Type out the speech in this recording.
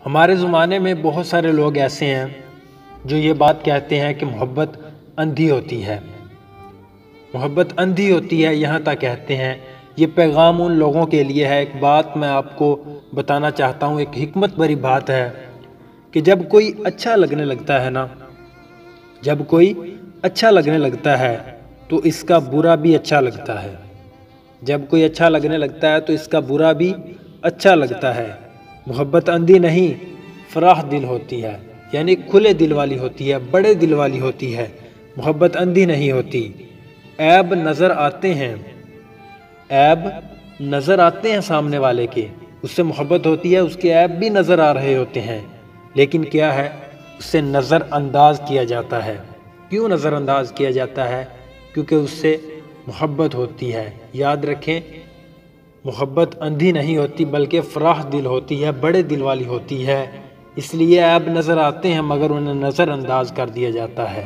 ہمارے زمانے میں بہت سارے لوگ ایسے ہیں جو یہ بات کہتے ہیں کہ محبت اندھی ہوتی ہے، محبت اندھی ہوتی ہے، یہاں تک کہتے ہیں۔ یہ پیغام ان لوگوں کے لیے ہے۔ ایک بات میں آپ کو بتانا چاہتا ہوں، ایک حکمت بھری بات ہے کہ جب کوئی اچھا لگنے لگتا ہے نا، جب کوئی اچھا لگنے لگتا ہے تو اس کا برا بھی اچھا لگتا ہے۔ جب کوئی اچھا لگنے لگتا ہے تو اس کا برا بھی اچھا لگتا ہے۔ محبت اندھی نہیں، فراخ دل ہوتی ہے، یعنی کھلے دل والی ہوتی ہے، بڑے دل والی ہوتی ہے۔ محبت اندھی نہیں ہوتی۔ عیب نظر آتے ہیں، عیب نظر آتے ہیں سامنے والے کے، اس سے محبت ہوتی ہے، اس کے عیب بھی نظر آ رہے ہوتے ہیں، لیکن کیا ہے، اس سے نظر انداز کیا جاتا ہے۔ کیوں نظر انداز کیا جاتا ہے؟ کیونکہ اس سے محبت ہوتی ہے۔ یاد رکھیں، محبت اندھی نہیں ہوتی بلکہ فراخ دل ہوتی ہے، بڑے دل والی ہوتی ہے۔ اس لیے عیب نظر آتے ہیں مگر انہیں نظر انداز کر دیا جاتا ہے۔